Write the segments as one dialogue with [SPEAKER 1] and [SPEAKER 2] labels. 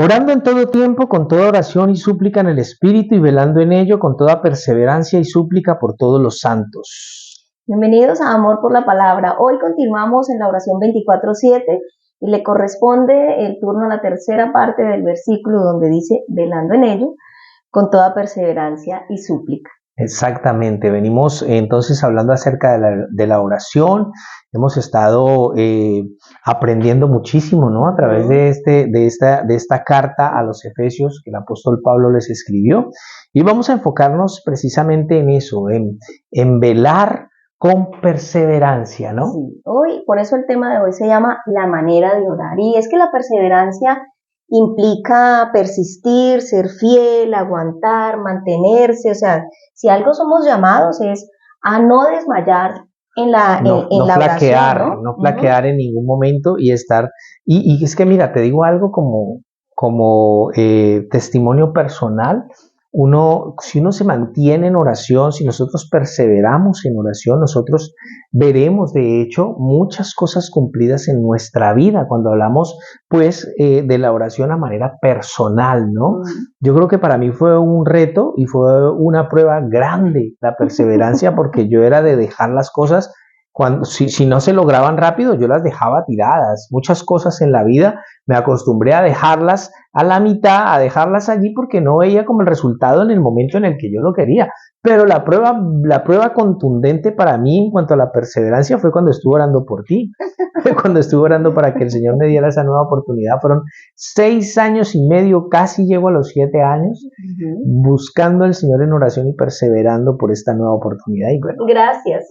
[SPEAKER 1] Orando en todo tiempo, con toda oración y súplica en el Espíritu, y velando en ello con toda perseverancia y súplica por todos los santos.
[SPEAKER 2] Bienvenidos a Amor por la Palabra. Hoy continuamos en la oración 24/7 y le corresponde el turno a la tercera parte del versículo donde dice, velando en ello, con toda perseverancia y súplica.
[SPEAKER 1] Exactamente, venimos entonces hablando acerca de la oración. Hemos estado aprendiendo muchísimo, ¿no? A través de esta carta a los Efesios que el apóstol Pablo les escribió. Y vamos a enfocarnos precisamente en eso, en velar con perseverancia, ¿no?
[SPEAKER 2] Sí, hoy, por eso el tema de hoy se llama la manera de orar. Y es que la perseverancia implica persistir, ser fiel, aguantar, mantenerse. O sea, si algo somos llamados es a no desmayar en la
[SPEAKER 1] flaquear,
[SPEAKER 2] oración, ¿no?
[SPEAKER 1] no flaquear en ningún momento y estar, y es que mira, te digo algo como testimonio personal. Si uno se mantiene en oración, si nosotros perseveramos en oración, nosotros veremos de hecho muchas cosas cumplidas en nuestra vida cuando hablamos pues de la oración a manera personal, ¿no? Yo creo que para mí fue un reto y fue una prueba grande la perseverancia, porque yo era de dejar las cosas si no se lograban rápido, yo las dejaba tiradas. Muchas cosas en la vida me acostumbré a dejarlas a la mitad, a dejarlas allí porque no veía como el resultado en el momento en el que yo lo quería. Pero la prueba contundente para mí en cuanto a la perseverancia fue cuando estuve orando por ti. Cuando estuve orando para que el Señor me diera esa nueva oportunidad. Fueron 6 años y medio, casi llego a los 7 años, buscando al Señor en oración y perseverando por esta nueva oportunidad. Y bueno,
[SPEAKER 2] gracias.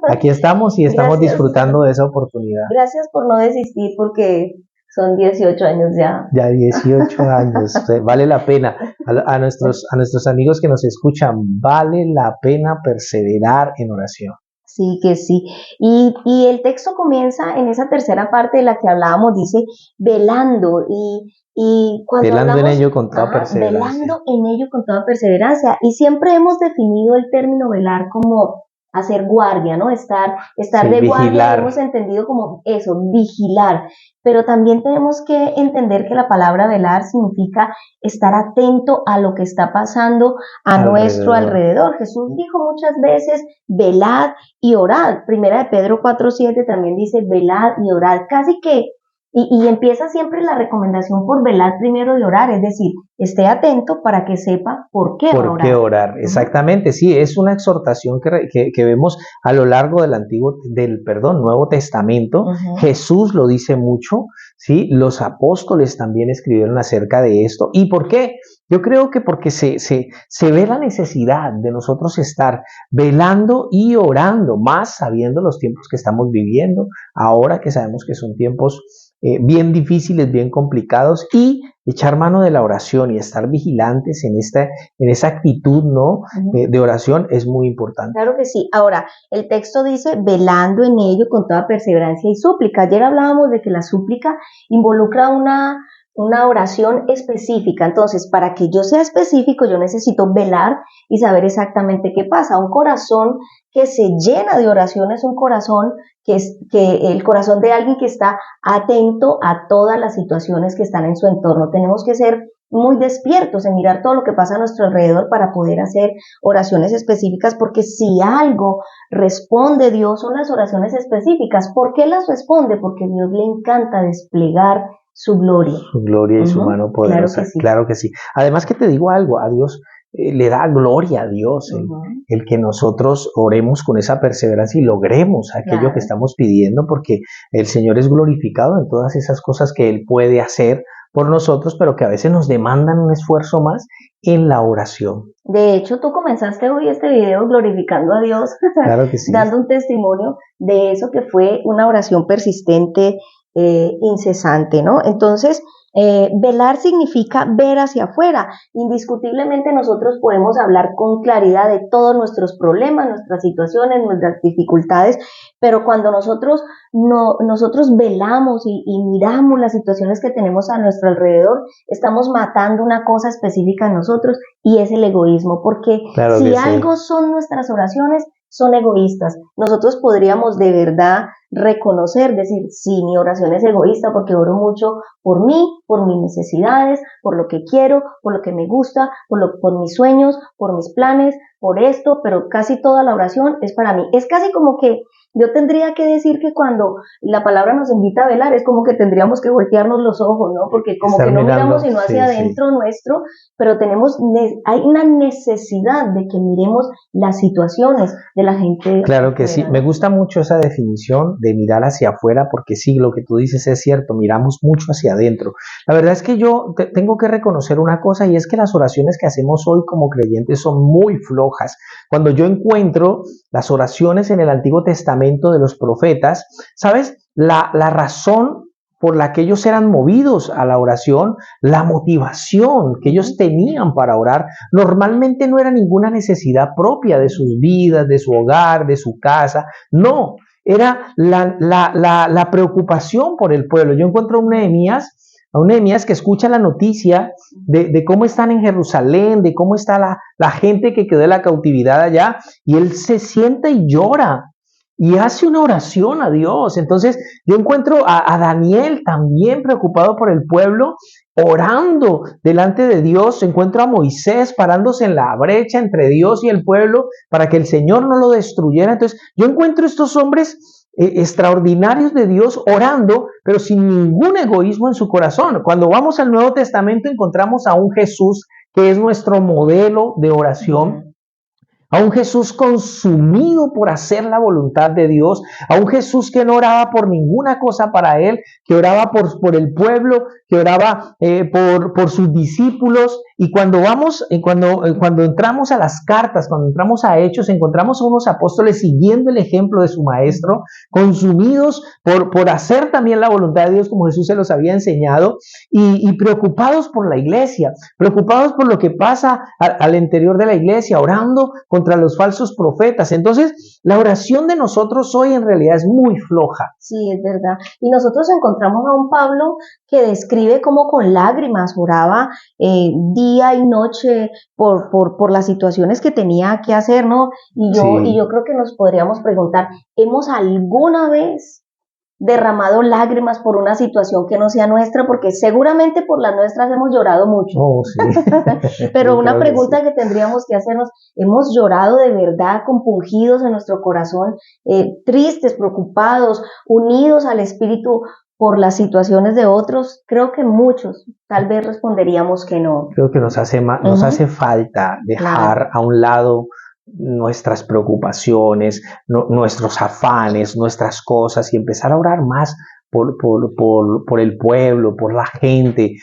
[SPEAKER 1] Aquí estamos y estamos disfrutando de esa oportunidad.
[SPEAKER 2] Gracias por no desistir, porque son 18 años ya.
[SPEAKER 1] Ya 18 años, vale la pena. A nuestros amigos que nos escuchan, vale la pena perseverar en oración.
[SPEAKER 2] Sí, que sí. Y el texto comienza en esa tercera parte de la que hablábamos, dice velando, y cuando
[SPEAKER 1] velando
[SPEAKER 2] hablamos,
[SPEAKER 1] en ello con toda perseverancia.
[SPEAKER 2] Velando en ello con toda perseverancia. Y siempre hemos definido el término velar como hacer guardia, ¿no? Estar de guardia, hemos entendido como eso, vigilar. Pero también tenemos que entender que la palabra velar significa estar atento a lo que está pasando a nuestro alrededor. Jesús dijo muchas veces, velad y orad. Primera de Pedro 4:7 también dice, velad y orad. Casi que, y empieza siempre la recomendación por velar primero y orar, es decir, esté atento para que sepa por qué orar.
[SPEAKER 1] ¿Por qué orar? Exactamente, sí, es una exhortación que vemos a lo largo del Nuevo Testamento. Jesús lo dice mucho, ¿sí? Los apóstoles también escribieron acerca de esto. ¿Y por qué? Yo creo que porque se ve la necesidad de nosotros estar velando y orando, más sabiendo los tiempos que estamos viviendo, ahora que sabemos que son tiempos bien difíciles, bien complicados, y echar mano de la oración y estar vigilantes en esa actitud, ¿no? De oración es muy importante.
[SPEAKER 2] Claro que sí. Ahora, el texto dice, velando en ello con toda perseverancia y súplica. Ayer hablábamos de que la súplica involucra una oración específica. Entonces, para que yo sea específico, yo necesito velar y saber exactamente qué pasa. Un corazón que se llena de oración es un corazón que el corazón de alguien que está atento a todas las situaciones que están en su entorno. Tenemos que ser muy despiertos en mirar todo lo que pasa a nuestro alrededor para poder hacer oraciones específicas, porque si algo responde Dios son las oraciones específicas. ¿Por qué las responde? Porque a Dios le encanta desplegar su gloria.
[SPEAKER 1] Su gloria y su mano poderosa. Claro que sí. Además que te digo algo, a Dios le da gloria a Dios el que nosotros oremos con esa perseverancia y logremos aquello que estamos pidiendo, porque el Señor es glorificado en todas esas cosas que Él puede hacer por nosotros, pero que a veces nos demandan un esfuerzo más en la oración.
[SPEAKER 2] De hecho, tú comenzaste hoy este video glorificando a Dios,
[SPEAKER 1] claro que sí.
[SPEAKER 2] dando un testimonio de eso que fue una oración persistente, incesante, ¿no? Entonces, velar significa ver hacia afuera. Indiscutiblemente nosotros podemos hablar con claridad de todos nuestros problemas, nuestras situaciones, nuestras dificultades, pero cuando nosotros velamos y miramos las situaciones que tenemos a nuestro alrededor, estamos matando una cosa específica en nosotros, y es el egoísmo, porque si algo son nuestras oraciones, son egoístas. Nosotros podríamos de verdad reconocer, decir, sí, mi oración es egoísta porque oro mucho por mí, por mis necesidades, por lo que quiero, por lo que me gusta, por mis sueños, por mis planes, por esto, pero casi toda la oración es para mí. Es casi como que yo tendría que decir que cuando la palabra nos invita a velar, es como que tendríamos que voltearnos los ojos, ¿no? Porque como
[SPEAKER 1] Estar
[SPEAKER 2] que no
[SPEAKER 1] mirando,
[SPEAKER 2] miramos sino
[SPEAKER 1] sí,
[SPEAKER 2] hacia
[SPEAKER 1] sí.
[SPEAKER 2] adentro nuestro, pero hay una necesidad de que miremos las situaciones de la gente
[SPEAKER 1] Claro que sí,
[SPEAKER 2] afuera,
[SPEAKER 1] me
[SPEAKER 2] ¿no?
[SPEAKER 1] gusta mucho esa definición de mirar hacia afuera, porque sí, lo que tú dices es cierto, miramos mucho hacia adentro. La verdad es que yo tengo que reconocer una cosa, y es que las oraciones que hacemos hoy como creyentes son muy flojas. Cuando yo encuentro las oraciones en el Antiguo Testamento de los profetas, ¿sabes? La razón por la que ellos eran movidos a la oración, la motivación que ellos tenían para orar, normalmente no era ninguna necesidad propia de sus vidas, de su hogar, de su casa, no, era la preocupación por el pueblo. Yo encuentro a un Nehemías que escucha la noticia de cómo están en Jerusalén, de cómo está la gente que quedó en la cautividad allá, y él se sienta y llora y hace una oración a Dios. Entonces yo encuentro a Daniel también preocupado por el pueblo, orando delante de Dios. Encuentro a Moisés parándose en la brecha entre Dios y el pueblo para que el Señor no lo destruyera. Entonces yo encuentro estos hombres extraordinarios de Dios orando, pero sin ningún egoísmo en su corazón. Cuando vamos al Nuevo Testamento encontramos a un Jesús que es nuestro modelo de oración, a un Jesús consumido por hacer la voluntad de Dios, a un Jesús que no oraba por ninguna cosa para él, que oraba por el pueblo, que oraba por sus discípulos. Y cuando entramos a las cartas, cuando entramos a Hechos, encontramos a unos apóstoles siguiendo el ejemplo de su maestro, consumidos por hacer también la voluntad de Dios como Jesús se los había enseñado, y preocupados por la iglesia, preocupados por lo que pasa al interior de la iglesia, orando contra los falsos profetas. Entonces, la oración de nosotros hoy en realidad es muy floja.
[SPEAKER 2] Sí, es verdad. Y nosotros encontramos a un Pablo que describe cómo con lágrimas oraba día y noche por las situaciones que tenía que hacer, ¿no? Y yo creo que nos podríamos preguntar, ¿hemos alguna vez derramado lágrimas por una situación que no sea nuestra? Porque seguramente por las nuestras hemos llorado mucho.
[SPEAKER 1] Oh, sí.
[SPEAKER 2] Pero una pregunta que tendríamos que hacernos, ¿hemos llorado de verdad compungidos en nuestro corazón, tristes, preocupados, unidos al Espíritu por las situaciones de otros? Creo que muchos, tal vez responderíamos que no.
[SPEAKER 1] Creo que nos hace falta dejar a un lado nuestras preocupaciones, nuestros afanes, nuestras cosas, y empezar a orar más por el pueblo, por la gente,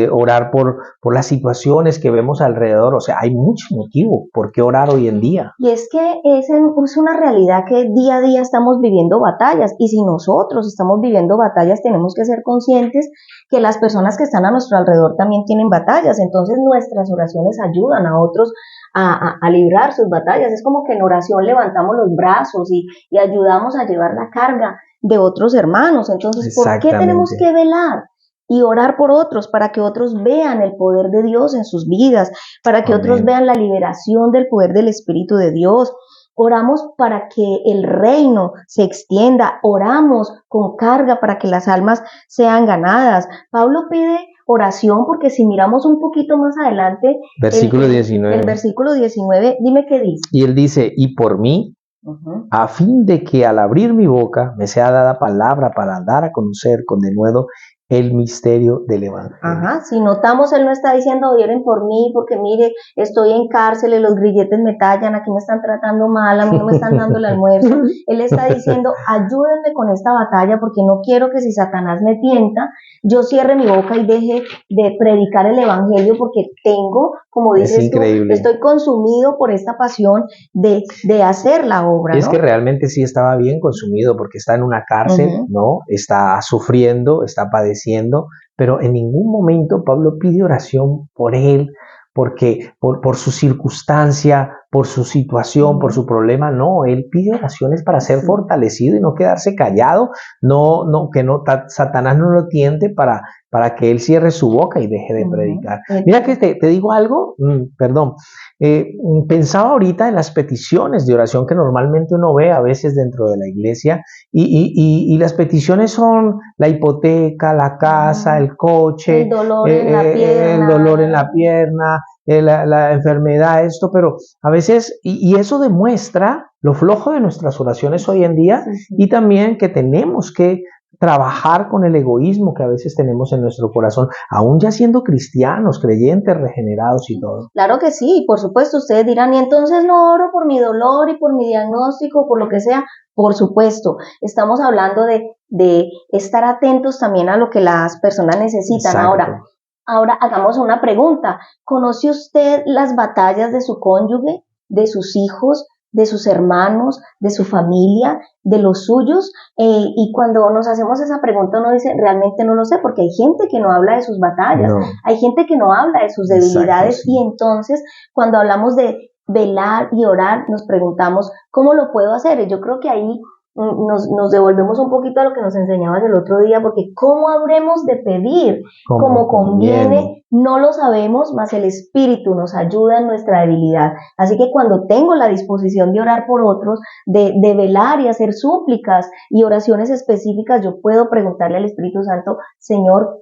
[SPEAKER 1] orar por las situaciones que vemos alrededor. O sea, hay mucho motivo por qué orar hoy en día.
[SPEAKER 2] Y es que es una realidad que día a día estamos viviendo batallas, y si nosotros estamos viviendo batallas, tenemos que ser conscientes que las personas que están a nuestro alrededor también tienen batallas. Entonces nuestras oraciones ayudan a otros a librar sus batallas. Es como que en oración levantamos los brazos y ayudamos a llevar la carga de otros hermanos. Entonces, ¿por qué tenemos que velar y orar por otros? Para que otros vean el poder de Dios en sus vidas, para que otros vean la liberación del poder del Espíritu de Dios. Oramos para que el reino se extienda, oramos con carga para que las almas sean ganadas. Pablo pide oración porque si miramos un poquito más adelante,
[SPEAKER 1] versículo 19.
[SPEAKER 2] El versículo 19, dime qué dice.
[SPEAKER 1] Y él dice, y por mí, a fin de que al abrir mi boca me sea dada palabra para dar a conocer con denuedo el misterio del Evangelio.
[SPEAKER 2] Ajá, si notamos, él no está diciendo, oren por mí, porque mire, estoy en cárcel, los grilletes me tallan, aquí me están tratando mal, a mí no me están dando el almuerzo. Él está diciendo, ayúdenme con esta batalla, porque no quiero que si Satanás me tienta, yo cierre mi boca y deje de predicar el Evangelio, porque tengo, como dices tú, estoy consumido por esta pasión de hacer la obra, ¿no?
[SPEAKER 1] Es que realmente sí estaba bien consumido, porque está en una cárcel, ¿no? Está sufriendo, está padeciendo, pero en ningún momento Pablo pide oración por él, porque por su circunstancia, por su situación, por su problema, no, él pide oraciones para ser fortalecido y no quedarse callado, Satanás no lo tiente para que él cierre su boca y deje de predicar. Mira que te digo algo, perdón, pensaba ahorita en las peticiones de oración que normalmente uno ve a veces dentro de la iglesia y las peticiones son la hipoteca, la casa, el coche,
[SPEAKER 2] el dolor en la pierna,
[SPEAKER 1] la enfermedad, esto, pero a veces, y eso demuestra lo flojo de nuestras oraciones hoy en día, y también que tenemos que trabajar con el egoísmo que a veces tenemos en nuestro corazón, aún ya siendo cristianos, creyentes, regenerados y todo.
[SPEAKER 2] Claro que sí, por supuesto, ustedes dirán, y entonces no oro por mi dolor y por mi diagnóstico, por lo que sea. Por supuesto, estamos hablando de estar atentos también a lo que las personas necesitan. Ahora hagamos una pregunta. ¿Conoce usted las batallas de su cónyuge, de sus hijos, de sus hermanos, de su familia, de los suyos? Y cuando nos hacemos esa pregunta uno dice, realmente no lo sé, porque hay gente que no habla de sus batallas, hay gente que no habla de sus debilidades. Exacto, sí. Y entonces cuando hablamos de velar y orar, nos preguntamos, ¿cómo lo puedo hacer? Y yo creo que ahí nos devolvemos un poquito a lo que nos enseñabas el otro día, porque ¿cómo habremos de pedir? Como conviene, no lo sabemos, mas el Espíritu nos ayuda en nuestra debilidad. Así que cuando tengo la disposición de orar por otros, de velar y hacer súplicas y oraciones específicas, yo puedo preguntarle al Espíritu Santo, Señor,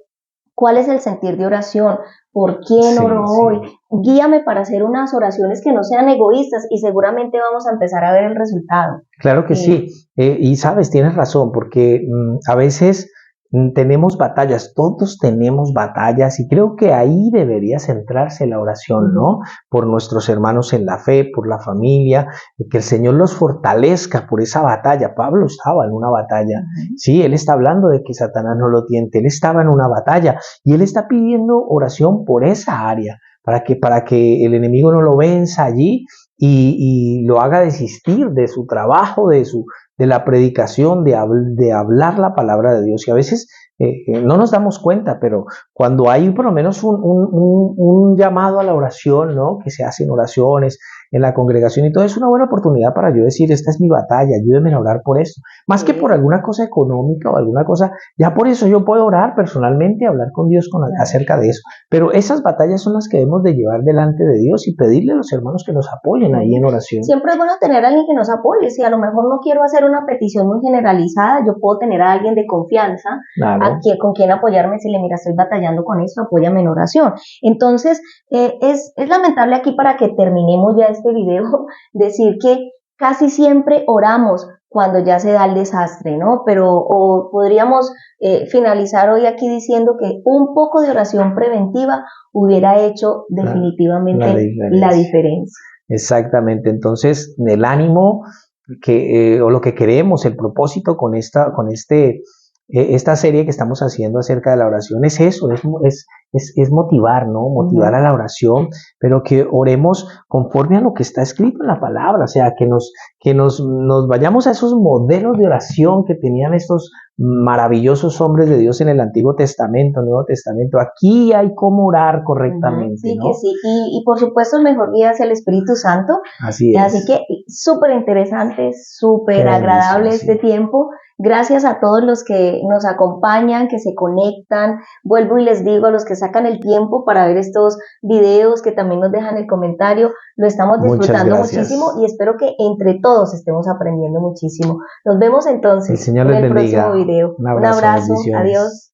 [SPEAKER 2] ¿cuál es el sentir de oración? ¿Por quién oro hoy? Guíame para hacer unas oraciones que no sean egoístas y seguramente vamos a empezar a ver el resultado.
[SPEAKER 1] Claro que sí, y sabes, tienes razón, porque a veces tenemos batallas, todos tenemos batallas y creo que ahí debería centrarse la oración, ¿no? Por nuestros hermanos en la fe, por la familia, que el Señor los fortalezca por esa batalla. Pablo estaba en una batalla, sí, él está hablando de que Satanás no lo tiente, él estaba en una batalla y él está pidiendo oración por esa área, para que el enemigo no lo venza allí y lo haga desistir de su trabajo, de la predicación, de hablar la palabra de Dios. Y a veces no nos damos cuenta, pero cuando hay por lo menos un llamado a la oración, ¿no? Que se hacen oraciones en la congregación y todo, es una buena oportunidad para yo decir, esta es mi batalla, ayúdenme a orar por esto. Más que por alguna cosa económica o alguna cosa, ya por eso yo puedo orar personalmente, hablar con Dios acerca de eso. Pero esas batallas son las que debemos de llevar delante de Dios y pedirle a los hermanos que nos apoyen ahí en oración.
[SPEAKER 2] Siempre es bueno tener a alguien que nos apoye. Si a lo mejor no quiero hacer una petición muy generalizada, yo puedo tener a alguien de confianza, con quien apoyarme. Si le mira, estoy batallando con esto, apóyame en oración. Entonces, es lamentable aquí, para que terminemos ya este video, decir que casi siempre oramos cuando ya se da el desastre, ¿no? Pero podríamos finalizar hoy aquí diciendo que un poco de oración preventiva hubiera hecho definitivamente la diferencia.
[SPEAKER 1] Exactamente, entonces el ánimo o lo que queremos, el propósito con esta serie que estamos haciendo acerca de la oración es eso, es motivar, ¿no? Motivar a la oración, pero que oremos conforme a lo que está escrito en la palabra, o sea, que nos vayamos a esos modelos de oración que tenían estos maravillosos hombres de Dios en el Antiguo Testamento, Nuevo Testamento. Aquí hay cómo orar correctamente,
[SPEAKER 2] sí,
[SPEAKER 1] ¿no?
[SPEAKER 2] Que sí, y por supuesto el mejor guía es el Espíritu Santo.
[SPEAKER 1] Así es.
[SPEAKER 2] Así que súper interesante, súper agradable este tiempo. Gracias a todos los que nos acompañan, que se conectan. Vuelvo y les digo, a los que sacan el tiempo para ver estos videos, que también nos dejan el comentario, lo estamos disfrutando muchísimo y espero que entre todos estemos aprendiendo muchísimo. Nos vemos entonces
[SPEAKER 1] en el
[SPEAKER 2] próximo video.
[SPEAKER 1] Un abrazo,
[SPEAKER 2] adiós.